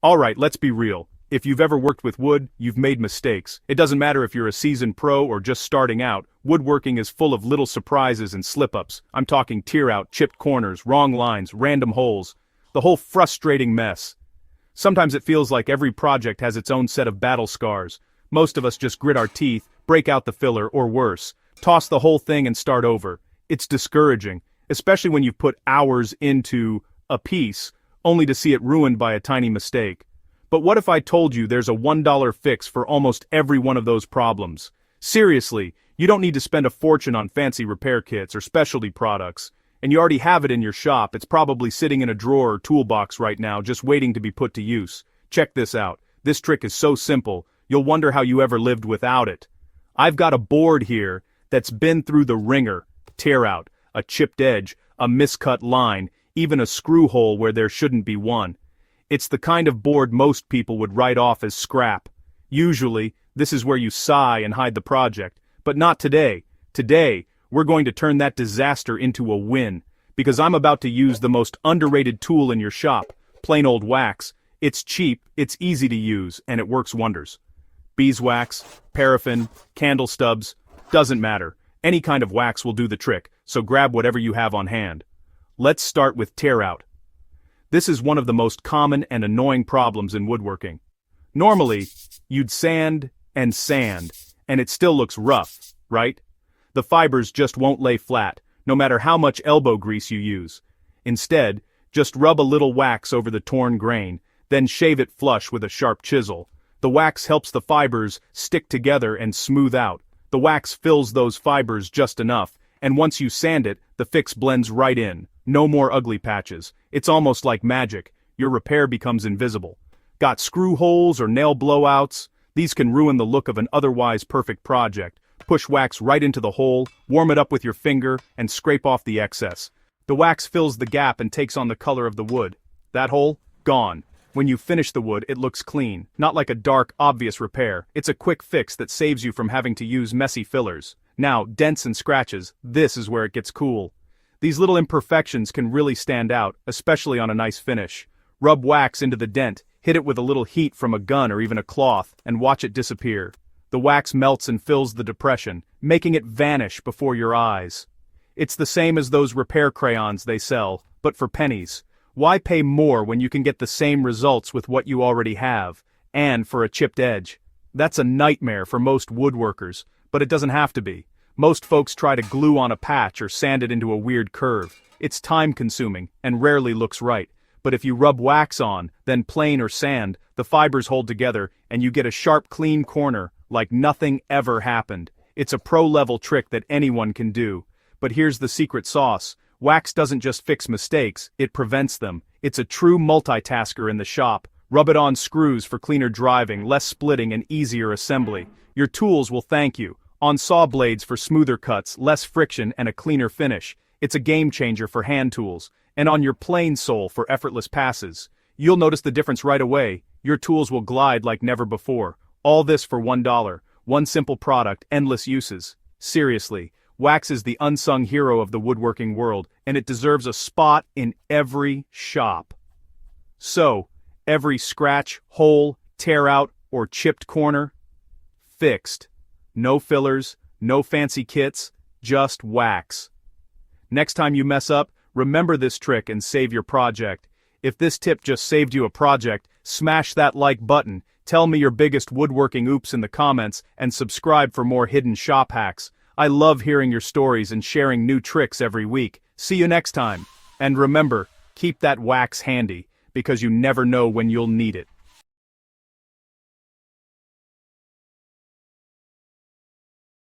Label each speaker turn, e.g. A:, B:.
A: Alright, let's be real. If you've ever worked with wood, you've made mistakes. It doesn't matter if you're a seasoned pro or just starting out, woodworking is full of little surprises and slip-ups. I'm talking tear out, chipped corners, wrong lines, random holes. The whole frustrating mess. Sometimes it feels like every project has its own set of battle scars. Most of us just grit our teeth, break out the filler, or worse, toss the whole thing and start over. It's discouraging, especially when you've put hours into a piece, only to see it ruined by a tiny mistake. But what if I told you there's a $1 fix for almost every one of those problems? Seriously, you don't need to spend a fortune on fancy repair kits or specialty products. And you already have it in your shop. It's probably sitting in a drawer or toolbox right now, just waiting to be put to use. Check this out. This trick is so simple, you'll wonder how you ever lived without it. I've got a board here that's been through the ringer. Tear out, a chipped edge, a miscut line, even a screw hole where there shouldn't be one. It's the kind of board most people would write off as scrap. Usually, this is where you sigh and hide the project. But not today. Today, we're going to turn that disaster into a win. Because I'm about to use the most underrated tool in your shop, plain old wax. It's cheap, it's easy to use, and it works wonders. Beeswax, paraffin, candle stubs, doesn't matter. Any kind of wax will do the trick, so grab whatever you have on hand. Let's start with tear out. This is one of the most common and annoying problems in woodworking. Normally, you'd sand, and it still looks rough, right? The fibers just won't lay flat, no matter how much elbow grease you use. Instead, just rub a little wax over the torn grain, then shave it flush with a sharp chisel. The wax helps the fibers stick together and smooth out. The wax fills those fibers just enough, and once you sand it, the fix blends right in. No more ugly patches. It's almost like magic. Your repair becomes invisible. Got screw holes or nail blowouts? These can ruin the look of an otherwise perfect project. Push wax right into the hole, warm it up with your finger, and scrape off the excess. The wax fills the gap and takes on the color of the wood. That hole? Gone. When you finish the wood, it looks clean, not like a dark, obvious repair. It's a quick fix that saves you from having to use messy fillers. Now, dents and scratches, this is where it gets cool. These little imperfections can really stand out, especially on a nice finish. Rub wax into the dent, hit it with a little heat from a gun or even a cloth, and watch it disappear. The wax melts and fills the depression, making it vanish before your eyes. It's the same as those repair crayons they sell, but for pennies. Why pay more when you can get the same results with what you already have, and for a chipped edge? That's a nightmare for most woodworkers, but it doesn't have to be. Most folks try to glue on a patch or sand it into a weird curve. It's time-consuming and rarely looks right. But if you rub wax on, then plane or sand, the fibers hold together and you get a sharp, clean corner, like nothing ever happened. It's a pro-level trick that anyone can do. But here's the secret sauce. Wax doesn't just fix mistakes, it prevents them. It's a true multitasker in the shop. Rub it on screws for cleaner driving, less splitting, and easier assembly. Your tools will thank you. On saw blades for smoother cuts, less friction, and a cleaner finish. It's a game changer for hand tools. And on your plane sole for effortless passes. You'll notice the difference right away. Your tools will glide like never before. All this for $1. One simple product, endless uses. Seriously, wax is the unsung hero of the woodworking world, and it deserves a spot in every shop. So, every scratch, hole, tear out, or chipped corner? Fixed. No fillers, no fancy kits, just wax. Next time you mess up, remember this trick and save your project. If this tip just saved you a project, smash that like button, tell me your biggest woodworking oops in the comments, and subscribe for more hidden shop hacks. I love hearing your stories and sharing new tricks every week. See you next time. And remember, keep that wax handy, because you never know when you'll need it.